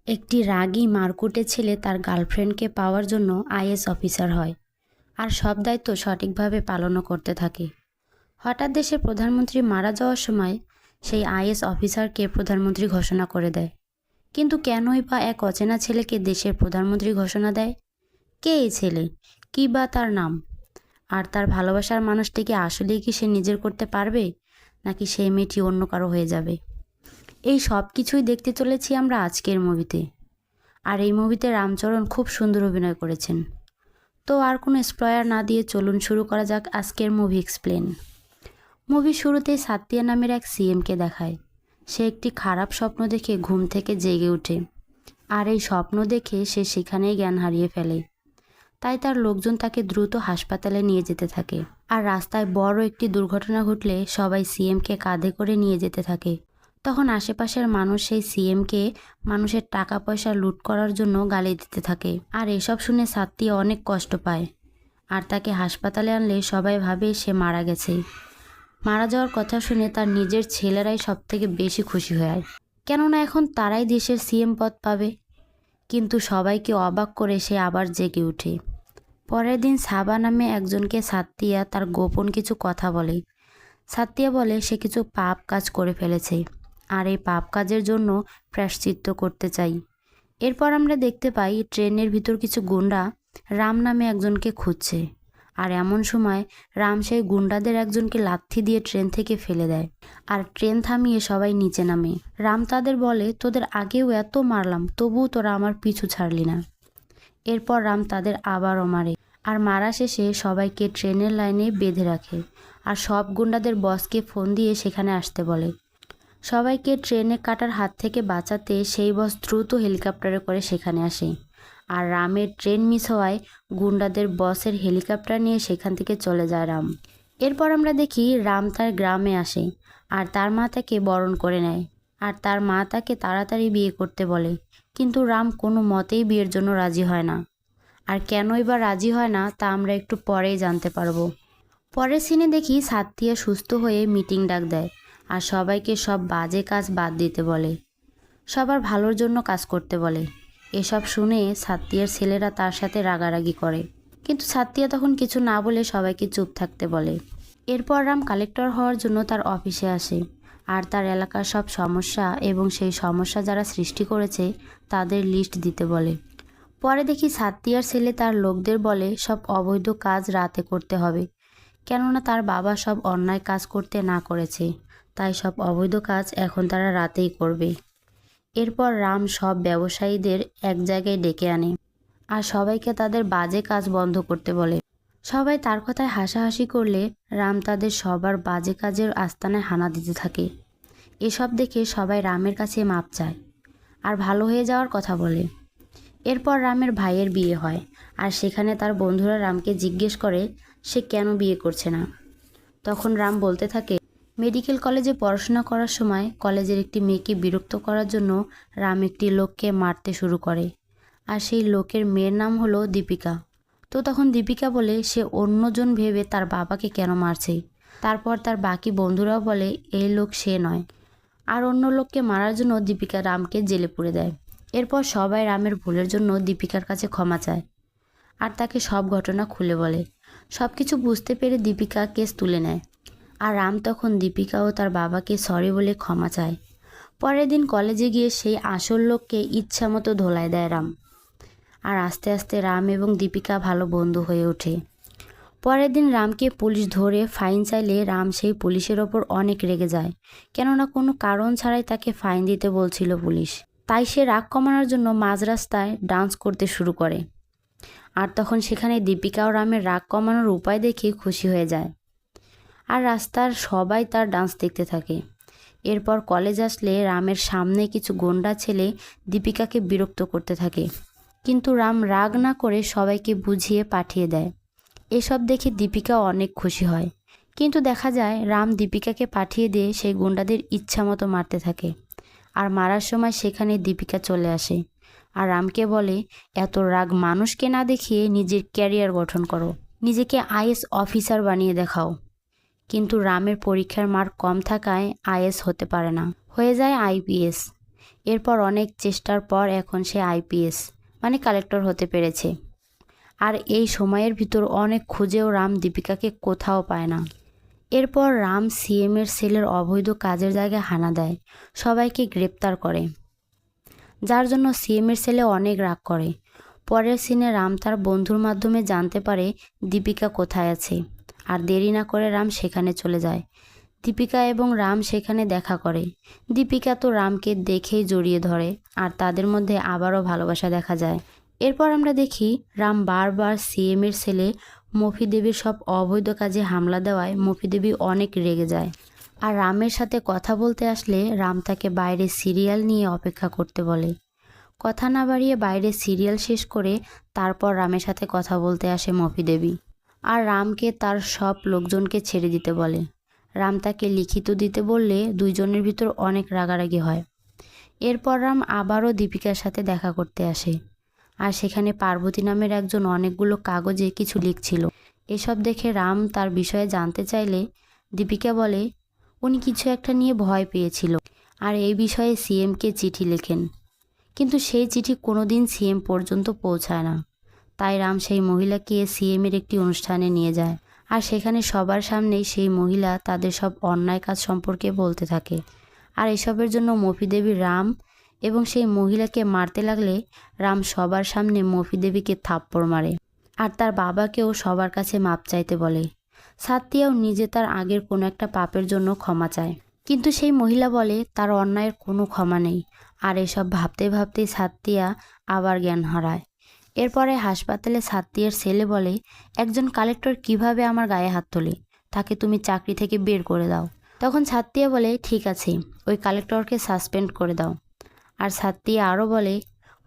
একটি রাগী মারকুটে ছেলে তার গার্লফ্রেন্ডকে পাওয়ার জন্য আইএস অফিসার হয় আর সব দায়িত্ব সঠিকভাবে পালনও করতে থাকে। হঠাৎ দেশের প্রধানমন্ত্রী মারা যাওয়ার সময় সেই আইএস অফিসারকে প্রধানমন্ত্রী ঘোষণা করে দেয়। কিন্তু কেনই বা এক অচেনা ছেলেকে দেশের প্রধানমন্ত্রী ঘোষণা দেয়? কে এই ছেলে? কী বা তার নাম? আর তার ভালোবাসার মানুষটিকে আসলেই কি সে নিজের করতে পারবে, নাকি সেই মেয়েটি অন্য কারো হয়ে যাবে? এই সব কিছুই দেখতে চলেছি আমরা আজকের মুভিতে। আর এই মুভিতে রামচরণ খুব সুন্দর অভিনয় করেছেন। তো আর কোনো স্পয়লার না দিয়ে চলুন শুরু করা যাক আজকের মুভি এক্সপ্লেন। মুভির শুরুতেই সাতিয়া নামের এক সিএমকে দেখায়। সে একটি খারাপ স্বপ্ন দেখে ঘুম থেকে জেগে ওঠে, আর এই স্বপ্ন দেখে সে সেখানেই জ্ঞান হারিয়ে ফেলে। তাই তার লোকজন তাকে দ্রুত হাসপাতালে নিয়ে যেতে থাকে। আর রাস্তায় বড় একটি দুর্ঘটনা ঘটলে সবাই সিএমকে কাঁধে করে নিয়ে যেতে থাকে। তখন আশেপাশের মানুষ সেই সিএমকে মানুষের টাকা পয়সা লুট করার জন্য গালি দিতে থাকে। আর এসব শুনে সাত্তিয়া অনেক কষ্ট পায়। আর তাকে হাসপাতালে আনলে সবাই ভাবে সে মারা গেছে। মারা যাওয়ার কথা শুনে তার নিজের ছেলেরাই সবথেকে বেশি খুশি হয়, কেননা এখন তারাই দেশের সিএম পদ পাবে। কিন্তু সবাইকে অবাক করে সে আবার জেগে ওঠে। পরের দিন সাবা নামে একজনকে সাত্তিয়া তার গোপন কিছু কথা বলে। সাত্তিয়া বলে সে কিছু পাপ কাজ করে ফেলেছে, আর এই পাপ কাজের জন্য প্রায়শ্চিত্ত করতে চাই। এরপর আমরা দেখতে পাই ট্রেনের ভিতর কিছু গুন্ডা রাম নামে একজনকে খুঁজছে। আর এমন সময় রাম সেই গুন্ডাদের একজনকে লাথি দিয়ে ট্রেন থেকে ফেলে দেয়, আর ট্রেন থামিয়ে সবাই নিচে নামে। রাম তাদের বলে, তোদের আগেও এত মারলাম, তবুও তোরা আমার পিছু ছাড়লি না। এরপর রাম তাদের আবারও মারে, আর মারা শেষে সবাইকে ট্রেনের লাইনে বেঁধে রাখে। আর সব গুন্ডাদের বসকে ফোন দিয়ে সেখানে আসতে বলে। সবাইকে ট্রেনে কাটার হাত থেকে বাঁচাতে সেই বস দ্রুত হেলিকপ্টারে করে সেখানে আসে। আর রামের ট্রেন মিস হওয়ায় গুন্ডাদের বসের হেলিকপ্টার নিয়ে সেখান থেকে চলে যায় রাম। এরপর আমরা দেখি রাম তার গ্রামে আসে, আর তার মা তাকে বরণ করে নেয়। আর তার মা তাকে তাড়াতাড়ি বিয়ে করতে বলে, কিন্তু রাম কোনো মতেই বিয়ের জন্য রাজি হয় না। আর কেনই বা রাজি হয় না তা আমরা একটু পরেই জানতে পারবো। পরের সিনে দেখি সাত্তিয়া সুস্থ হয়ে মিটিং ডাক দেয়, আর সবাইকে সব বাজে কাজ বাদ দিতে বলে, সবার ভালোর জন্য কাজ করতে বলে। এসব শুনে সাত্তিয়ার ছেলেরা তার সাথে রাগারাগি করে, কিন্তু সাত্তিয়া তখন কিছু না বলে সবাইকে চুপ থাকতে বলে। এরপর রাম কালেক্টর হওয়ার জন্য তার অফিসে আসে, আর তার এলাকার সব সমস্যা এবং সেই সমস্যা যারা সৃষ্টি করেছে তাদের লিস্ট দিতে বলে। পরে দেখি সাত্তিয়ার ছেলে তার লোকদের বলে সব অবৈধ কাজ রাতে করতে হবে, কেননা তার বাবা সব অন্যায় কাজ করতে না করেছে, তাই সব অবৈধ কাজ এখন তারা রাতেই করবে। এরপর রাম সব ব্যবসায়ীদের এক জায়গায় ডেকে আনে, আর সবাইকে তাদের বাজে কাজ বন্ধ করতে বলে। সবাই তার কথায় হাসাহাসি করলে রাম তাদের সবার বাজে কাজের আস্তানায় হানা দিতে থাকে। এসব দেখে সবাই রামের কাছে মাপ চায় আর ভালো হয়ে যাওয়ার কথা বলে। এরপর রামের ভাইয়ের বিয়ে হয়, আর সেখানে তার বন্ধুরা রামকে জিজ্ঞেস করে সে কেন বিয়ে করছে না। তখন রাম বলতে থাকে, মেডিকেল কলেজে পড়াশোনা করার সময় কলেজের একটি মেয়েকে বিরক্ত করার জন্য রাম একটি লোককে মারতে শুরু করে, আর সেই লোকের মেয়ের নাম হলো দীপিকা। তো তখন দীপিকা বলে সে অন্যজন ভেবে তার বাবাকে কেন মারছে। তারপর তার বাকি বন্ধুরাও বলে এই লোক সে নয়, আর অন্য লোককে মারার জন্য দীপিকা রামকে জেলে পুরে দেয়। এরপর সবাই রামের ভুলের জন্য দীপিকার কাছে ক্ষমা চায়, আর তাকে সব ঘটনা খুলে বলে। সব কিছু বুঝতে পেরে দীপিকা কেস তুলে নেয়, আর রাম তখন দীপিকা ও তার বাবাকে সরি বলে ক্ষমা চায়। পরের দিন কলেজে গিয়ে সেই আসল লোককে ইচ্ছা মতো ধোলাই দেয় রাম, আর আস্তে আস্তে রাম এবং দীপিকা ভালো বন্ধু হয়ে ওঠে। পরের দিন রামকে পুলিশ ধরে ফাইন চাইলে রাম সেই পুলিশের ওপর অনেক রেগে যায়, কেননা কোনো কারণ ছাড়াই তাকে ফাইন দিতে বলছিল পুলিশ। তাই সে রাগ কমানোর জন্য মাঝ রাস্তায় ডান্স করতে শুরু করে, আর তখন সেখানে দীপিকা ও রামের রাগ কমানোর উপায় দেখে খুশি হয়ে যায়, আর রাস্তার সবাই তার ডান্স দেখতে থাকে। এরপর কলেজ আসলে রামের সামনে কিছু গুন্ডা ছেলে দীপিকাকে বিরক্ত করতে থাকে, কিন্তু রাম রাগ না করে সবাইকে বুঝিয়ে পাঠিয়ে দেয়। এসব দেখে দীপিকা অনেক খুশি হয়, কিন্তু দেখা যায় রাম দীপিকাকে পাঠিয়ে দিয়ে সেই গুন্ডাদের ইচ্ছা মতো মারতে থাকে। আর মারার সময় সেখানে দীপিকা চলে আসে, আর রামকে বলে এত রাগ মানুষকে না দেখিয়ে নিজের ক্যারিয়ার গঠন করো, নিজেকে আইএস অফিসার বানিয়ে দেখাও। কিন্তু রামের পরীক্ষার মার্ক কম থাকায় আইএস হতে পারে না, হয়ে যায় আইপিএস। এরপর অনেক চেষ্টার পর এখন সে আইপিএস মানে কালেক্টর হতে পেরেছে। আর এই সময়ের ভিতর অনেক খুঁজেও রাম দীপিকাকে কোথাও পায় না। এরপর রাম সিএমের সেলের অবৈধ কাজের জায়গায় হানা দেয়, সবাইকে গ্রেপ্তার করে, যার জন্য সিএমের সেলে অনেক রাগ করে। পরের সিনে রাম তার বন্ধুর মাধ্যমে জানতে পারে দীপিকা কোথায় আছে, আর দেরি না করে রাম সেখানে চলে যায়। দীপিকা এবং রাম সেখানে দেখা করে। দীপিকা তো রামকে দেখেই জড়িয়ে ধরে, আর তাদের মধ্যে আবারও ভালোবাসা দেখা যায়। এরপর আমরা দেখি রাম বারবার সিএমের সেলে মফি দেবীর সব অবৈধ কাজে হামলা দেওয়ায় মফি দেবী অনেক রেগে যায়। আর রামের সাথে কথা বলতে আসলে রাম তাকে বাইরে সিরিয়াল নিয়ে অপেক্ষা করতে বলে। কথা না বাড়িয়ে বাইরে সিরিয়াল শেষ করে তারপর রামের সাথে কথা বলতে আসে মফি দেবী। আর রামকে তার সব লোকজনকে ছেড়ে দিতে বলে। রাম তাকে লিখিত দিতে বললে দুইজনের ভিতর অনেক রাগারাগি হয়। এরপর রাম আবারও দীপিকার সাথে দেখা করতে আসে, আর সেখানে পার্বতী নামের একজন অনেকগুলো কাগজে কিছু লিখছিল। এসব দেখে রাম তার বিষয়ে জানতে চাইলে দীপিকা বলে উনি কিছু একটা নিয়ে ভয় পেয়েছিল, আর এই বিষয়ে সিএমকে চিঠি লেখেন, কিন্তু সেই চিঠি কোনোদিন সিএম পর্যন্ত পৌঁছায় না। তাই রাম সেই মহিলাকে সিএমের একটি অনুষ্ঠানে নিয়ে যায়, আর সেখানে সবার সামনেই সেই মহিলা তাদের সব অন্যায় কাজ সম্পর্কে বলতে থাকে। আর এসবের জন্য মফি দেবী রাম এবং সেই মহিলাকে মারতে লাগলে রাম সবার সামনে মফি দেবীকে থাপ্পড় মারে, আর তার বাবাকেও সবার কাছে মাপ চাইতে বলে। সাত্তিয়াও নিজে তার আগের কোনো একটা পাপের জন্য ক্ষমা চায়, কিন্তু সেই মহিলা বলে তার অন্যায়ের কোনো ক্ষমা নেই। আর এসব ভাবতে ভাবতেই সাত্তিয়া আবার জ্ঞান হারায়। এরপরে হাসপাতালে সাত্তিয়ার ছেলে বলে একজন কালেক্টর কিভাবে আমার গায়ে হাত তোলে, তাকে তুমি চাকরি থেকে বের করে দাও। তখন সাত্তিয়া বলে ঠিক আছে, ওই কালেক্টরকে সাসপেন্ড করে দাও। আর সাত্তিয়া আরও বলে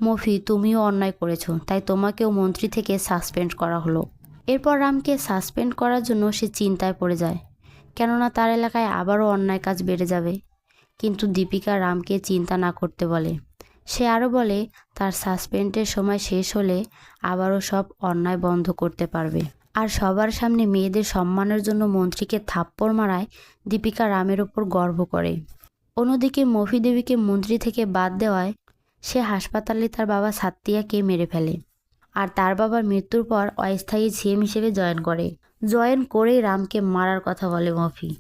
মফি তুমিও অন্যায় করেছো, তাই তোমাকেও মন্ত্রী থেকে সাসপেন্ড করা হলো। এরপর রামকে সাসপেন্ড করার জন্য সে চিন্তায় পড়ে যায়, কেননা তার এলাকায় আবারও অন্যায় কাজ বেড়ে যাবে। কিন্তু দীপিকা রামকে চিন্তা না করতে বলে। সে আরও বলে তার সাসপেন্ডের সময় শেষ হলে আবারও সব অন্যায় বন্ধ করতে পারবে। আর সবার সামনে মেয়েদের সম্মানের জন্য মন্ত্রীকে থাপ্পড় মারায় দীপিকা রামের ওপর গর্ব করে। অন্যদিকে মফি দেবীকে মন্ত্রী থেকে বাদ দেওয়ায় সে হাসপাতালে তার বাবা সাত্তিয়াকে মেরে ফেলে, আর তার বাবার মৃত্যুর পর অস্থায়ী সিএম হিসেবে জয়েন করেই রামকে মারার কথা বলে মফি।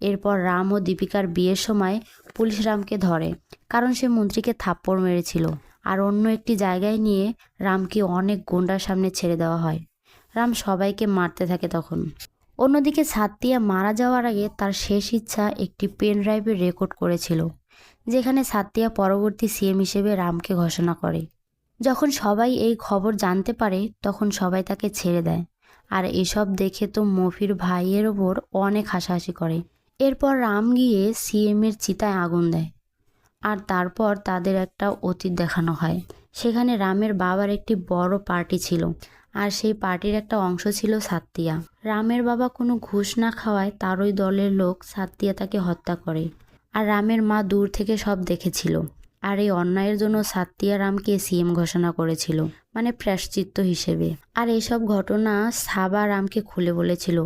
এরপর রাম ও দীপিকার বিয়ের সময় পুলিশ রামকে ধরে, কারণ সে মন্ত্রীকে থাপ্পড় মেরেছিল। আর অন্য একটি জায়গায় নিয়ে রামকে অনেক গুন্ডার সামনে ছেড়ে দেওয়া হয়। রাম সবাইকে মারতে থাকে তখন। অন্যদিকে সাত্তিয়া মারা যাওয়ার আগে তার শেষ ইচ্ছা একটি পেন ড্রাইভে রেকর্ড করেছিল, যেখানে সাত্তিয়া পরবর্তী সিএম হিসেবে রামকে ঘোষণা করে। যখন সবাই এই খবর জানতে পারে তখন সবাই তাকে ছেড়ে দেয়। আর এসব দেখে তো মফির ভাইয়ের ওপর অনেক হাসাহাসি করে। এরপর রাম গিয়ে সিএমের চিতায় আগুন দেয়, আর তারপর তাদের একটা অতীত দেখানো হয়। সেখানে রামের বাবার একটি বড় পার্টি ছিল, আর সেই পার্টির একটা অংশ ছিল সাত্তিয়া। রামের বাবা কোনো ঘুষ না খাওয়ায় তারই দলের লোক সাত্তিয়া তাকে হত্যা করে। আর রামের মা দূর থেকে সব দেখেছিল। আর এই অন্যায়ের জন্য সাত্তিয়া রামকে সিএম ঘোষণা করেছিল, মানে প্রায়শ্চিত্ত হিসেবে। আর এইসব ঘটনা সাবা রামকে খুলে বলেছিল।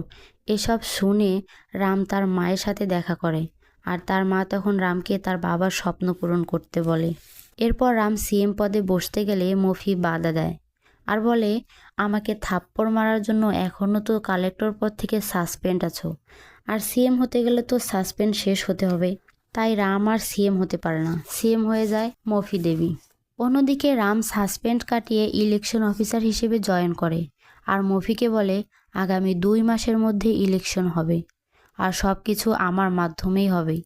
এসব শুনে রাম তার মায়ের সাথে দেখা করে, আর তার মা তখন রামকে তার বাবার স্বপ্ন পূরণ করতে বলে। এরপর রাম সিএম পদে বসতে গেলে মফি বাধা দেয়, আর বলে আমাকে থাপ্পড় মারার জন্য এখনও তো কালেক্টর পদ থেকে সাসপেন্ড আছো, আর সিএম হতে গেলে তো সাসপেন্ড শেষ হতে হবে। তাই রাম আর সিএম হতে পারে না, সিএম হয়ে যায় মফি দেবী। অন্যদিকে রাম সাসপেন্ড কাটিয়ে ইলেকশন অফিসার হিসেবে জয়েন করে, আর মফিকে বলে আগামী 2 মাসের মধ্যে ইলেকশন হবে, আর সব কিছু আমার মাধ্যমেই হবে।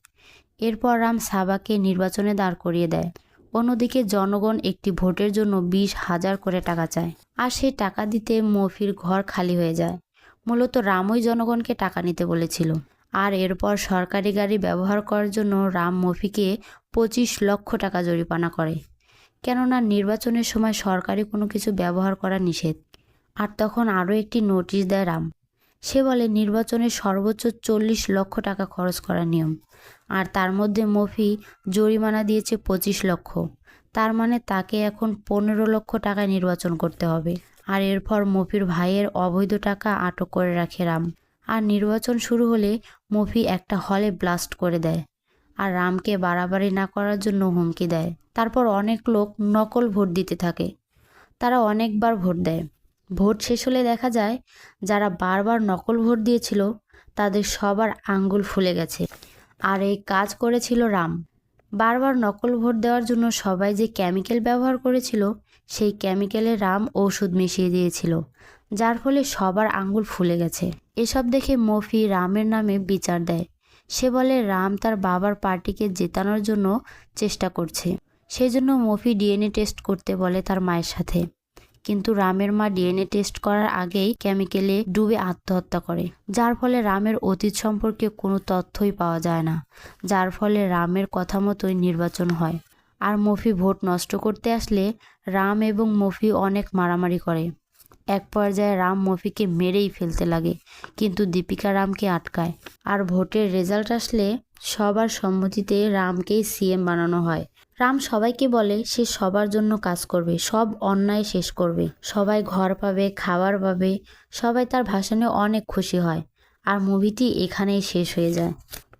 এরপর রাম সাবাকে নির্বাচনে দাঁড় করিয়ে দেয়। অন্যদিকে জনগণ একটি ভোটের জন্য 20,000 করে টাকা চায়, আর সেই টাকা দিতে মফির ঘর খালি হয়ে যায়। মূলত রামই জনগণকে টাকা নিতে বলেছিল। আর এরপর সরকারি গাড়ি ব্যবহার করার জন্য রাম মফিকে 25 লক্ষ টাকা জরিমানা করে, কেননা নির্বাচনের সময় সরকারি কোনো কিছু ব্যবহার করা নিষেধ। আর তখন আরও একটি নোটিশ দেয় রাম। সে বলে নির্বাচনে সর্বোচ্চ 40 লক্ষ টাকা খরচ করার নিয়ম, আর তার মধ্যে মফি জরিমানা দিয়েছে 25 লক্ষ। তার মানে তাকে এখন 15 লক্ষ টাকা নির্বাচন করতে হবে। আর এরপর মফির ভাইয়ের অবৈধ টাকা আটক করে রাখে রাম। আর নির্বাচন শুরু হলে মফি একটা হলে ব্লাস্ট করে দেয়, আর রামকে বাড়াবাড়ি না করার জন্য হুমকি দেয়। তারপর অনেক লোক নকল ভোট দিতে থাকে। তারা অনেকবার ভোট দেয়। ভোট শেষ হলে দেখা যায় যারা বারবার নকল ভোট দিয়েছিল তাদের সবার আঙ্গুল ফুলে গেছে। আর এই কাজ করেছিল রাম। বারবার নকল ভোট দেওয়ার জন্য সবাই যে কেমিক্যাল ব্যবহার করেছিল সেই কেমিক্যালে রাম ঔষধ মিশিয়ে দিয়েছিল, যার ফলে সবার আঙ্গুল ফুলে গেছে। এসব দেখে মফি রামের নামে বিচার দেয়। সে বলে রাম তার বাবার পার্টিকে জেতানোর জন্য চেষ্টা করছে। সেই জন্য মফি ডিএনএ টেস্ট করতে বলে তার মায়ের সাথে। কিন্তু রামের মা ডিএনএ টেস্ট করার আগেই কেমিক্যালে ডুবে আত্মহত্যা করে, যার ফলে রামের অতীত সম্পর্কে কোনো তথ্যই পাওয়া যায় না, যার ফলে রামের কথা মতোই নির্বাচন হয়। আর মফি ভোট নষ্ট করতে আসলে রাম এবং মফি অনেক মারামারি করে। এক পর্যায়ে রাম মফিকে মেরেই ফেলতে লাগে, কিন্তু দীপিকা রামকে আটকায়। আর ভোটের রেজাল্ট আসলে সবার সম্মতিতে রামকেই সিএম বানানো হয়। রাম সবাইকে বলে সে সবার জন্য কাজ করবে, সব অন্যায় শেষ করবে, সবাই ঘর পাবে, খাবার পাবে। সবাই তার ভাষণে অনেক খুশি হয়। আর মুভিটি এখানেই শেষ হয়ে যায়।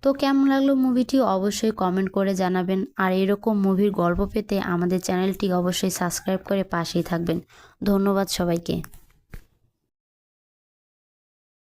তো কেমন লাগলো মুভিটি অবশ্যই কমেন্ট করে জানাবেন। আর এরকম মুভির গল্প পেতে আমাদের চ্যানেলটি অবশ্যই সাবস্ক্রাইব করে পাশেই থাকবেন। ধন্যবাদ সবাইকে।